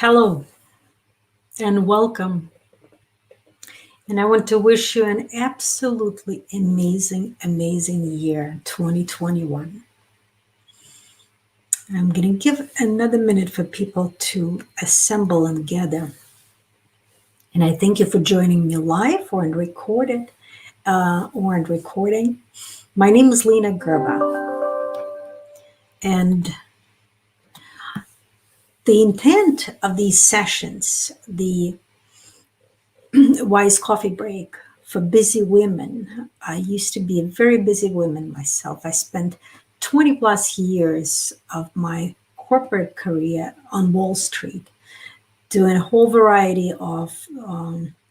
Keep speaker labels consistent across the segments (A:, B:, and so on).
A: Hello and welcome. And I want to wish you an absolutely amazing year, 2021. I'm going to give another minute for people to assemble and gather. And I thank you for joining me live or in recording. My name is Lena Gerba. And the intent of these sessions, the wise coffee break for busy women. I used to be a very busy woman myself. I spent 20 plus years of my corporate career on Wall Street doing a whole variety of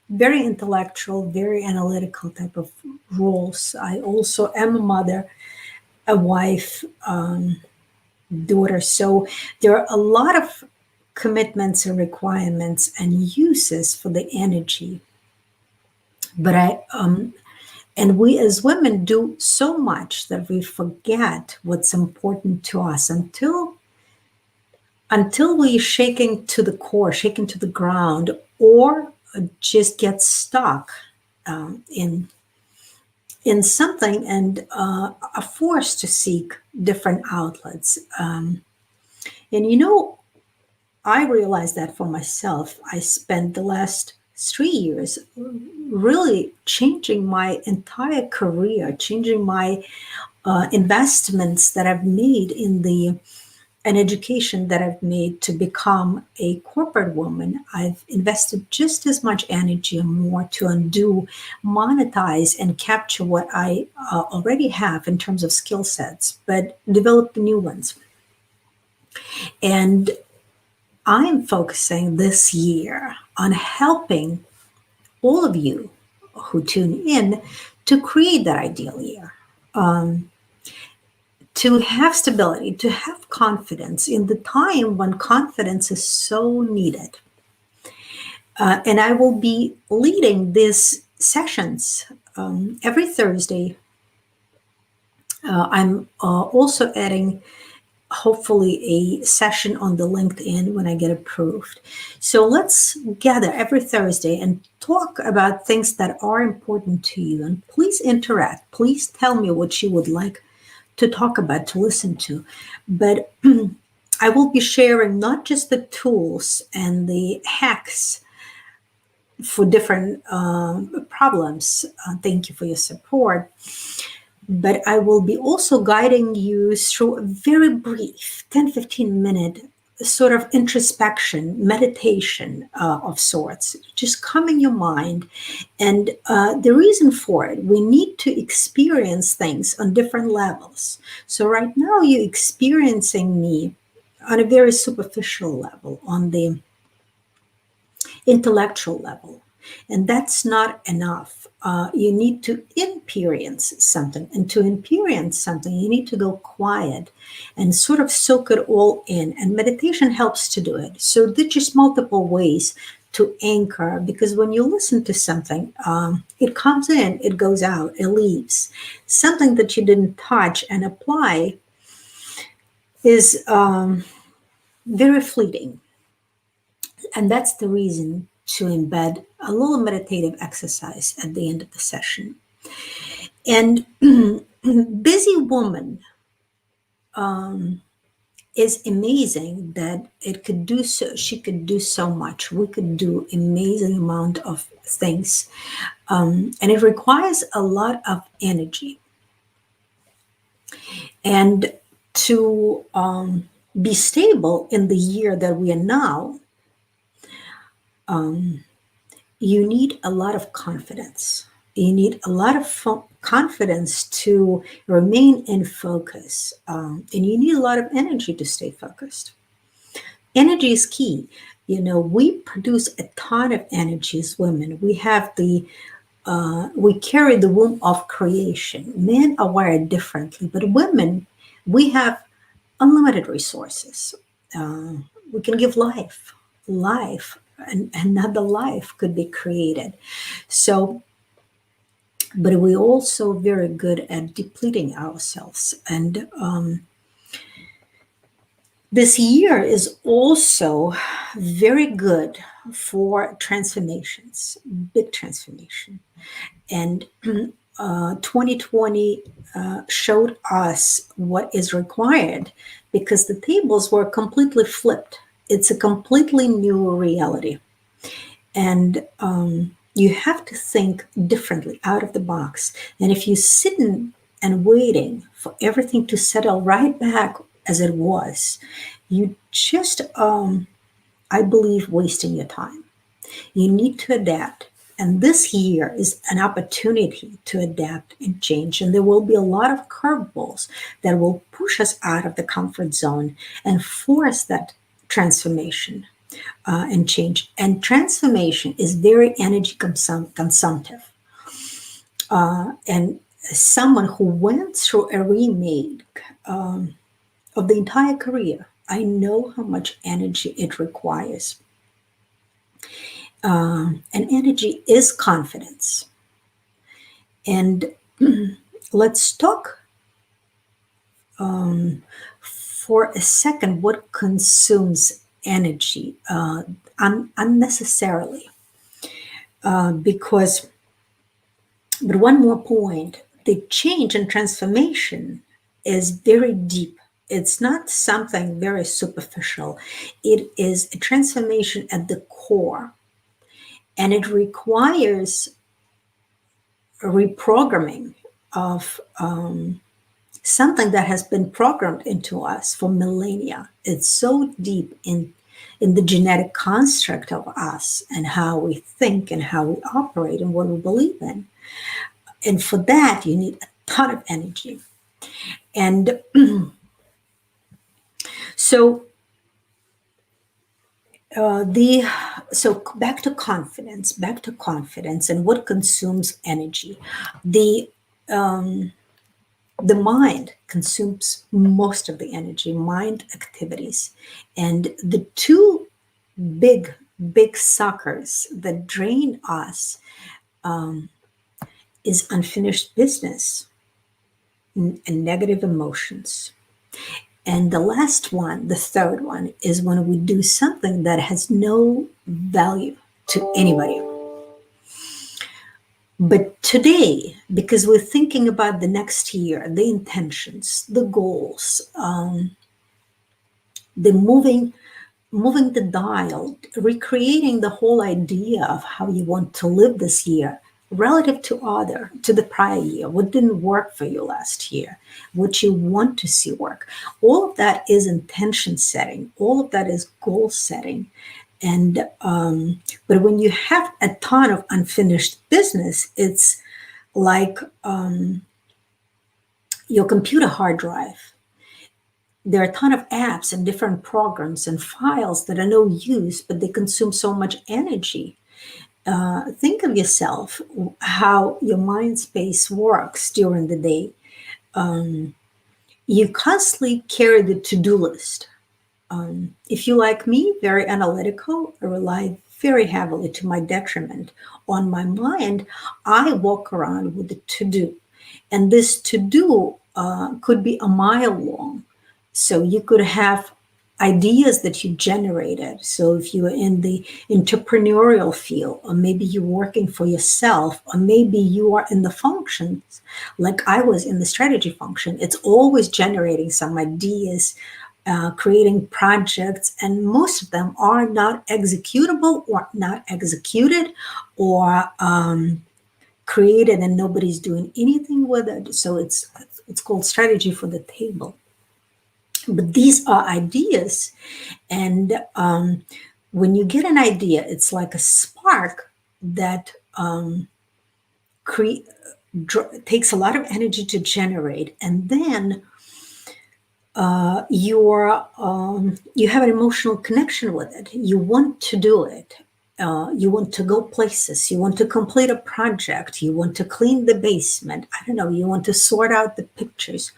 A: very intellectual, very analytical type of roles. I also am a mother, a wife, daughter. So there are a lot of commitments and requirements and uses for the energy. But and we as women do so much that we forget what's important to us until we shaking to the core, shaking to the ground, or just get stuck in something and are forced to seek different outlets. And I realized that for myself. I spent the last 3 years really changing my entire career, changing my investments that I've made in an education that I've made to become a corporate woman. I've invested just as much energy and more to undo, monetize, and capture what I already have in terms of skill sets, but develop the new ones. And I'm focusing this year on helping all of you who tune in to create that ideal year, to have stability, to have confidence in the time when confidence is so needed. And I will be leading these sessions every Thursday. I'm also adding hopefully a session on the LinkedIn when I get approved. So let's gather every Thursday and talk about things that are important to you. And please interact. Please tell me what you would like to talk about, to listen to. But I will be sharing not just the tools and the hacks for different problems. Thank you for your support. But I will be also guiding you through a very brief 10-15 minute sort of introspection, meditation of sorts, just calming your mind. And the reason for it, we need to experience things on different levels. So right now you're experiencing me on a very superficial level, on the intellectual level. And that's not enough. You need to experience something. And to experience something, you need to go quiet and sort of soak it all in. And meditation helps to do it. So there's just multiple ways to anchor, because when you listen to something, it comes in, it goes out, it leaves. Something that you didn't touch and apply is very fleeting. And that's the reason to embed a little meditative exercise at the end of the session. And busy woman is amazing that it could do so. She could do so much. We could do amazing amount of things. And it requires a lot of energy. And to be stable in the year that we are now, you need a lot of confidence. You need a lot of confidence to remain in focus. And you need a lot of energy to stay focused. Energy is key. We produce a ton of energy as women. We carry the womb of creation. Men are wired differently, but women, we have unlimited resources. We can give life, and another life could be created. So, but we're also very good at depleting ourselves. And This year is also very good for transformations, big transformation. And 2020 showed us what is required because the tables were completely flipped. It's a completely new reality. And you have to think differently out of the box. And if you sit and waiting for everything to settle right back as it was, you just, I believe, wasting your time. You need to adapt. And this year is an opportunity to adapt and change. And there will be a lot of curveballs that will push us out of the comfort zone and force that transformation and change. And transformation is very energy consumptive. And someone who went through a remake of the entire career, I know how much energy it requires. And energy is confidence. And let's talk for a second what consumes energy unnecessarily. Because, but one more point, the change and transformation is very deep. It's not something very superficial. It is a transformation at the core, and it requires a reprogramming of something that has been programmed into us for millennia. It's so deep in the genetic construct of us and how we think and how we operate and what we believe in. And for that, you need a ton of energy. And so the so back to confidence, and what consumes energy. The the mind consumes most of the energy, mind activities, and the two big suckers that drain us is unfinished business and negative emotions. And the last one, the third one, is when we do something that has no value to anybody. But today, because we're thinking about the next year, the intentions, the goals, the moving the dial, recreating the whole idea of how you want to live this year relative to the prior year, what didn't work for you last year, what you want to see work. All of that is intention setting. All of that is goal setting. And but when you have a ton of unfinished business, it's like your computer hard drive. There are a ton of apps and different programs and files that are no use, but they consume so much energy. Think of yourself, how your mind space works during the day. You constantly carry the to-do list. If you, like me, very analytical, rely very heavily, to my detriment, on my mind, I walk around with the to-do. And this to-do could be a mile long. So you could have ideas that you generated. So if you are in the entrepreneurial field, or maybe you're working for yourself, or maybe you are in the functions, like I was in the strategy function, it's always generating some ideas, creating projects, and most of them are not executable or not executed or created and nobody's doing anything with it. So it's called strategy for the table. But these are ideas, and when you get an idea, it's like a spark that takes a lot of energy to generate, and then you have an emotional connection with it. You want to do it. You want to go places. You want to complete a project. You want to clean the basement. I don't know. You want to sort out the pictures.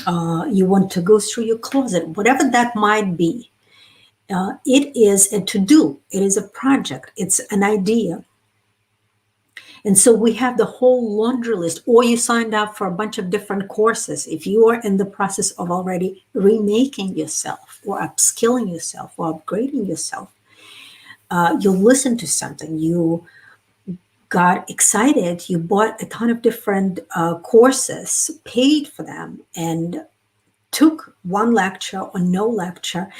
A: You want to go through your closet, whatever that might be. It is a to-do. It is a project. It's an idea. And so we have the whole laundry list, or you signed up for a bunch of different courses. If you are in the process of already remaking yourself or upskilling yourself or upgrading yourself, you'll listen to something. You got excited, you bought a ton of different courses, paid for them, and took one lecture or no lecture.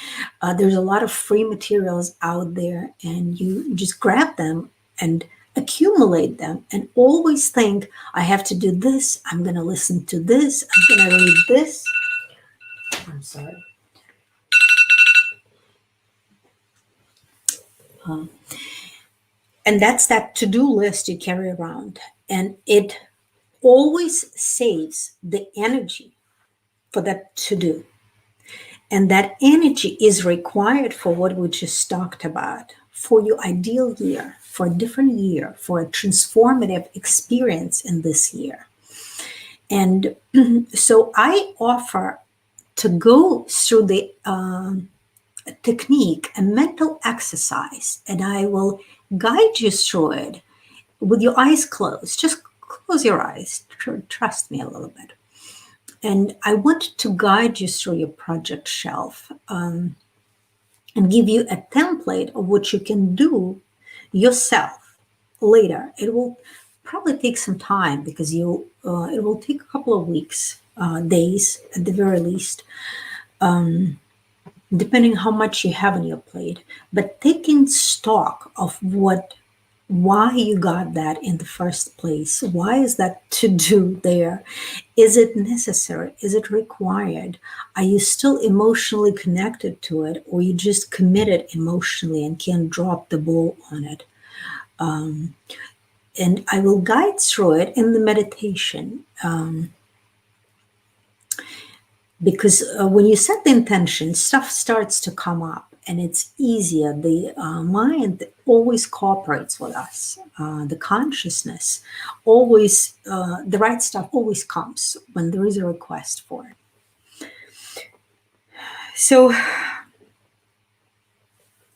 A: There's a lot of free materials out there, and you just grab them and accumulate them and always think, I have to do this, I'm going to listen to this, I'm going to read this. I'm sorry. And that's that to-do list you carry around. And it always saves the energy for that to-do. And that energy is required for what we just talked about, for your ideal year, for a different year, for a transformative experience in this year. And so I offer to go through the technique, a mental exercise, and I will guide you through it with your eyes closed. Just close your eyes. Trust me a little bit. And I want to guide you through your project shelf and give you a template of what you can do yourself later. It will probably take some time because it will take a couple of weeks, days at the very least, depending how much you have on your plate. But taking stock of why you got that in the first place. Why is that to do there? Is it necessary? Is it required? Are you still emotionally connected to it, or you just committed emotionally and can't drop the ball on it? And I will guide through it in the meditation. Because when you set the intention, stuff starts to come up and it's easier. The mind always cooperates with us. The consciousness always, the right stuff always comes when there is a request for it. So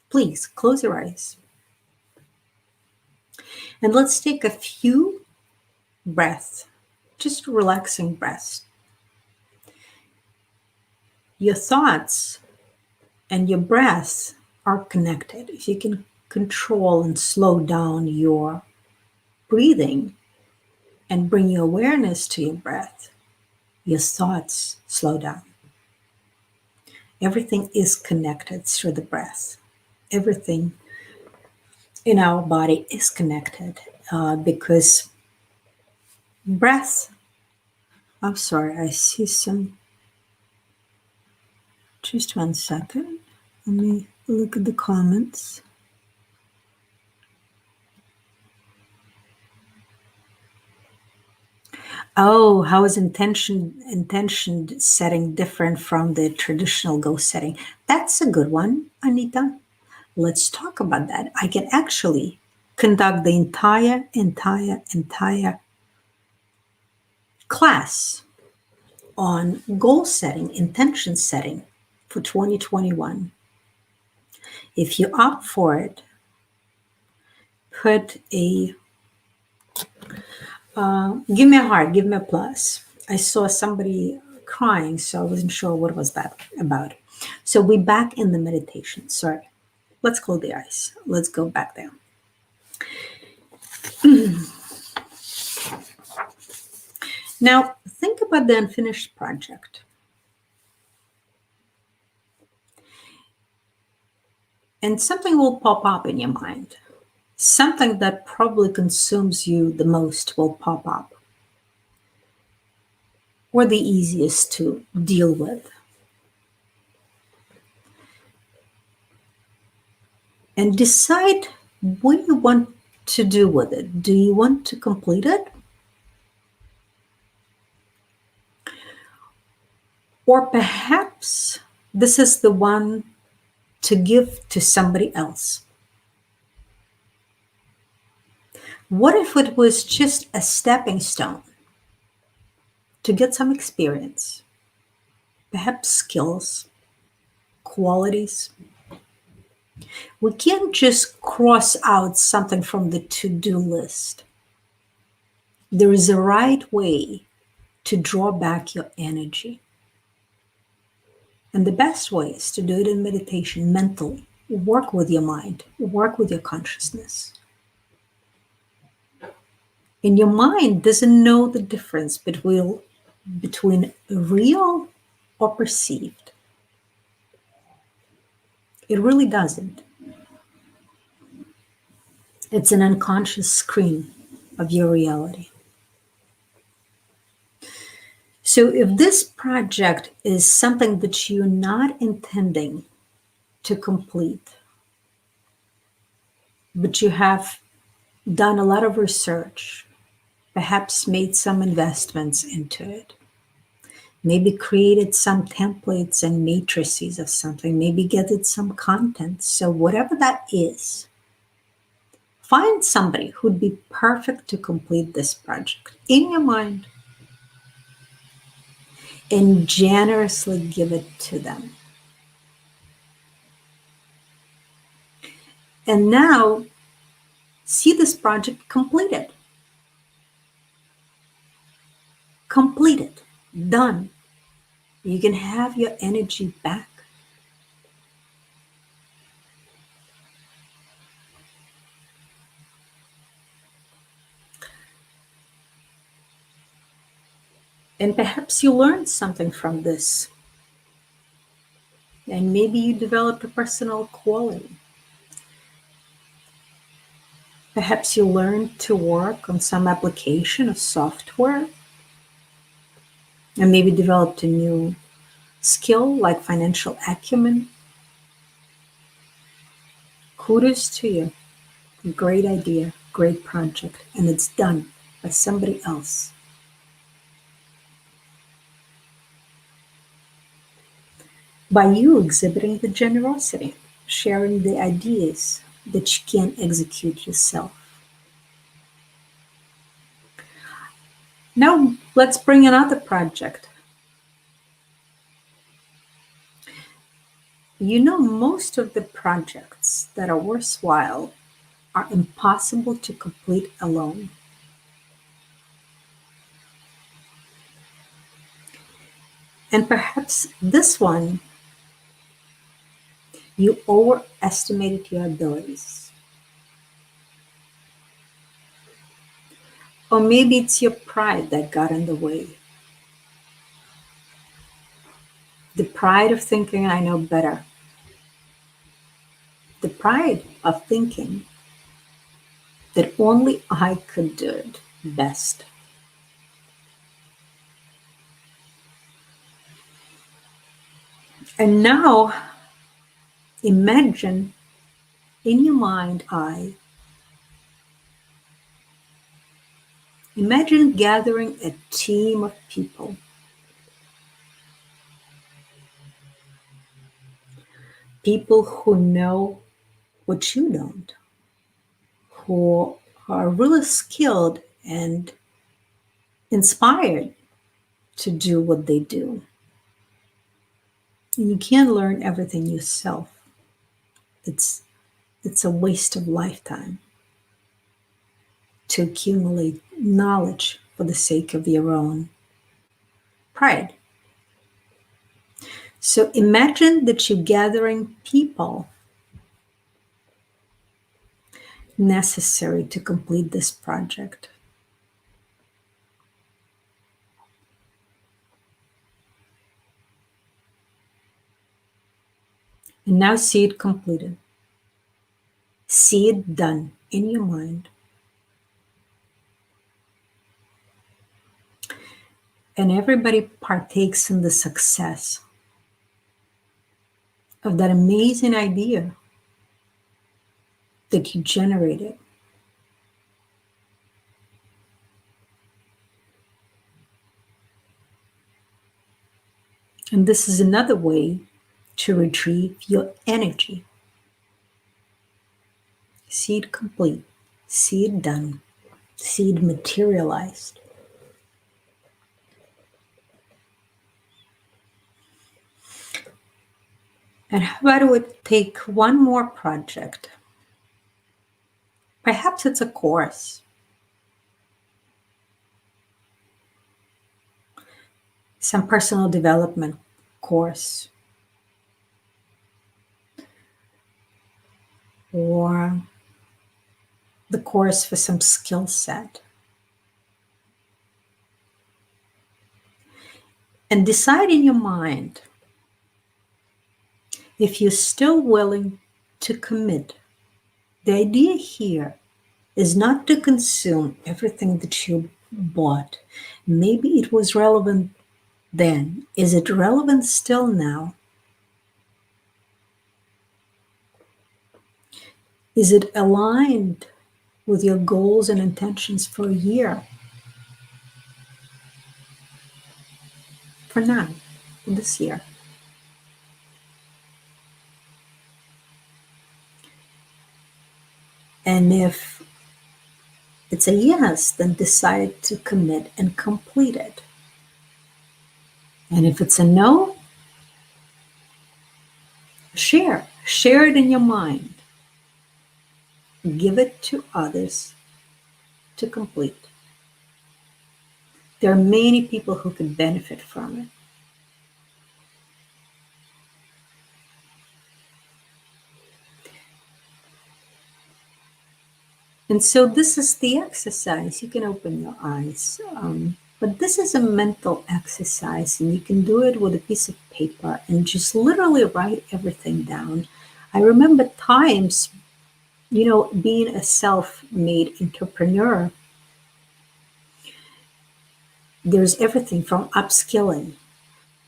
A: please close your eyes. And let's take a few breaths, just relaxing breaths. Your thoughts and your breath are connected. If you can control and slow down your breathing and bring your awareness to your breath, your thoughts slow down. Everything is connected through the breath. Everything in our body is connected because breath, I'm sorry, I see some, just 1 second. Let me look at the comments. Oh, how is intention setting different from the traditional goal setting? That's a good one, Anita. Let's talk about that. I can actually conduct the entire class on goal setting, intention setting for 2021. If you opt for it, put a give me a heart, give me a plus. I saw somebody crying, so I wasn't sure what was that about. So we're back in the meditation. Sorry. Let's close the eyes. Let's go back there. Now, think about the unfinished project. And something will pop up in your mind. Something that probably consumes you the most will pop up, or the easiest to deal with. And decide what you want to do with it. Do you want to complete it? Or perhaps this is the one to give to somebody else. What if it was just a stepping stone to get some experience, perhaps skills, qualities? We can't just cross out something from the to-do list. There is a right way to draw back your energy. And the best way is to do it in meditation mentally. Work with your mind, work with your consciousness. And your mind doesn't know the difference between real or perceived. It really doesn't. It's an unconscious screen of your reality. So if this project is something that you're not intending to complete, but you have done a lot of research, perhaps made some investments into it, maybe created some templates and matrices of something, maybe gathered some content. So whatever that is, find somebody who'd be perfect to complete this project in your mind and generously give it to them. And now see this project completed. Completed. Done. You can have your energy back. And perhaps you learned something from this. And maybe you developed a personal quality. Perhaps you learned to work on some application of software and maybe developed a new skill like financial acumen. Kudos to you. Great idea, great project, and it's done by somebody else. By you exhibiting the generosity, sharing the ideas that you can't execute yourself. Now, let's bring another project. You know, most of the projects that are worthwhile are impossible to complete alone. And perhaps this one, you overestimated your abilities. Or maybe it's your pride that got in the way. The pride of thinking I know better. The pride of thinking that only I could do it best. And now imagine in your mind eye, imagine gathering a team of people who know what you don't, who are really skilled and inspired to do what they do. And you can't learn everything yourself. It's it's a waste of lifetime to accumulate knowledge for the sake of your own pride. So imagine that you're gathering people necessary to complete this project. And now see it completed. See it done in your mind. And everybody partakes in the success of that amazing idea that you generated. And this is another way to retrieve your energy. See it complete, see it done, see it materialized. And how about we take one more project? Perhaps it's a course. some personal development course, or the course for some skill set. And decide in your mind if you're still willing to commit. The idea here is not to consume everything that you bought. Maybe it was relevant then. Is it relevant still now? Is it aligned with your goals and intentions for a year? For now, for this year. And if it's a yes, then decide to commit and complete it. And if it's a no, share it in your mind. Give it to others to complete. There are many people who could benefit from it. And so this is the exercise. You can open your eyes. But this is a mental exercise, and you can do it with a piece of paper and just literally write everything down. I remember times, being a self-made entrepreneur, there's everything from upskilling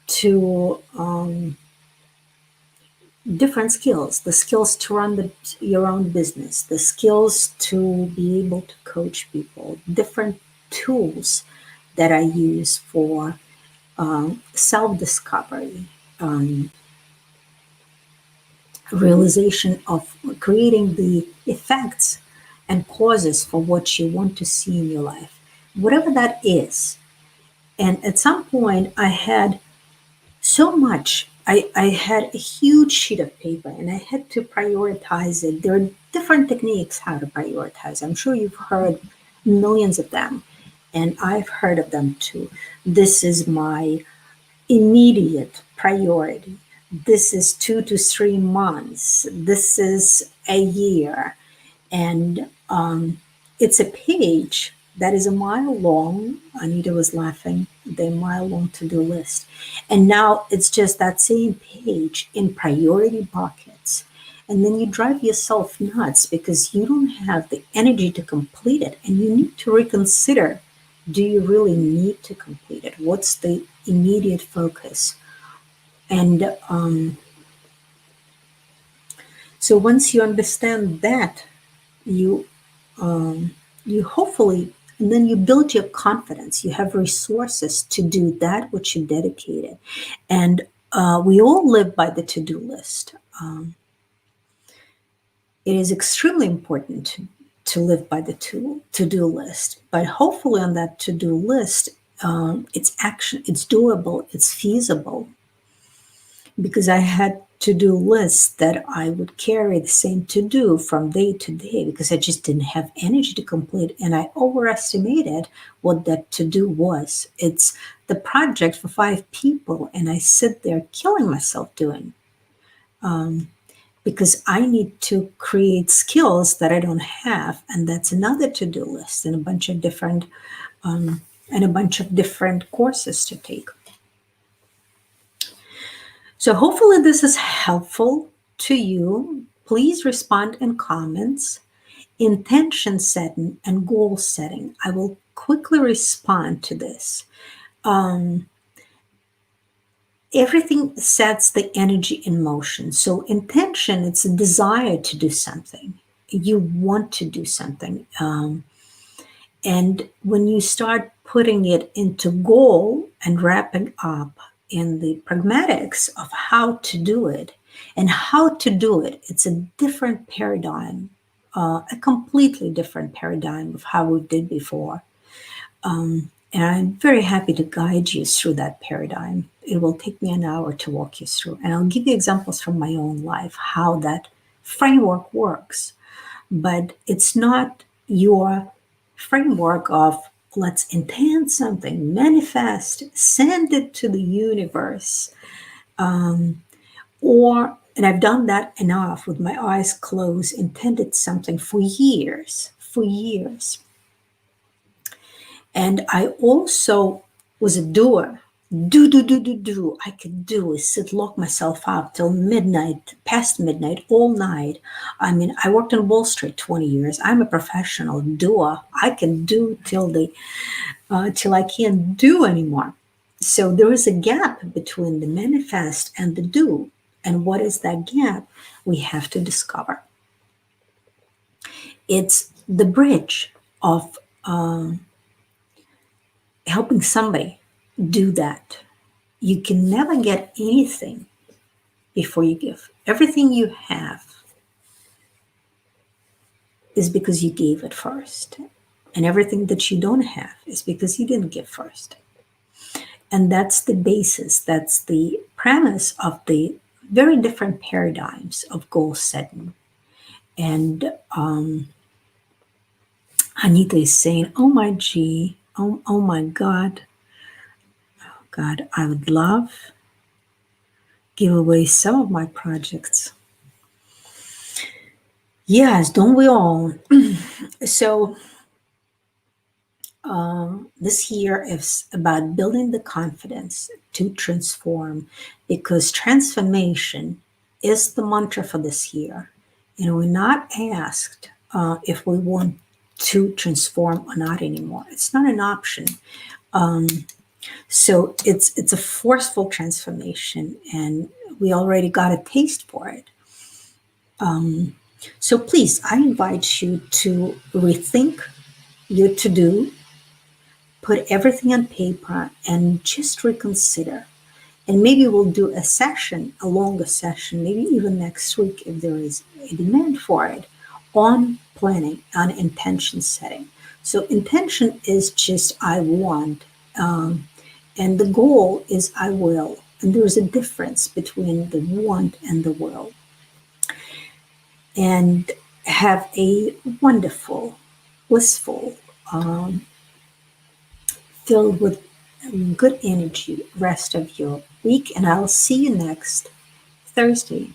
A: to different skills, the skills to run your own business, the skills to be able to coach people, different tools that I use for self-discovery, realization of creating the effects and causes for what you want to see in your life, whatever that is. And at some point, I had so much. I had a huge sheet of paper and I had to prioritize it. There are different techniques how to prioritize. I'm sure you've heard millions of them, and I've heard of them too. This is my immediate priority. This is 2 to 3 months. This is a year. And it's a page that is a mile long. Anita was laughing, the mile long to-do list. And now it's just that same page in priority buckets. And then you drive yourself nuts because you don't have the energy to complete it. And you need to reconsider, do you really need to complete it? What's the immediate focus? And so once you understand that, you hopefully, and then you build your confidence. You have resources to do that which you dedicated. And we all live by the to-do list. It is extremely important to live by the to-do list. But hopefully on that to-do list, it's doable, it's feasible. Because I had to-do lists that I would carry the same to-do from day to day because I just didn't have energy to complete, and I overestimated what that to-do was. It's the project for 5 people, and I sit there killing myself doing because I need to create skills that I don't have, and that's another to-do list and a bunch of different courses to take. So hopefully this is helpful to you. Please respond in comments. Intention setting and goal setting. I will quickly respond to this. Everything sets the energy in motion. So intention, it's a desire to do something. You want to do something. And when you start putting it into goal and wrapping up in the pragmatics of how to do it, it's a different paradigm, a completely different paradigm of how we did before. And I'm very happy to guide you through that paradigm. It will take me an hour to walk you through. And I'll give you examples from my own life, how that framework works. But it's not your framework of Let's intend something, manifest, send it to the universe. And I've done that enough with my eyes closed, intended something for years, for years. And I also was a doer. Do. I could do is sit, lock myself out till midnight, past midnight, all night. I mean, I worked on Wall Street 20 years. I'm a professional doer. I can do till I can't do anymore. So there is a gap between the manifest and the do. And what is that gap? We have to discover. It's the bridge of helping somebody do that. You can never get anything before you give. Everything you have is because you gave it first. And everything that you don't have is because you didn't give first. And that's the basis, that's the premise of the very different paradigms of goal setting. And Anita is saying, oh my G, oh my God, God, I would love give away some of my projects. Yes, don't we all? So this year is about building the confidence to transform, because transformation is the mantra for this year. And we're not asked if we want to transform or not anymore. It's not an option. So it's a forceful transformation, and we already got a taste for it. So please, I invite you to rethink your to do, put everything on paper, and just reconsider. And maybe we'll do a session, a longer session, maybe even next week if there is a demand for it, on planning, on intention setting. So intention is just I want, and the goal is I will. And there's a difference between the want and the will. And have a wonderful, blissful, filled with good energy rest of your week. And I'll see you next Thursday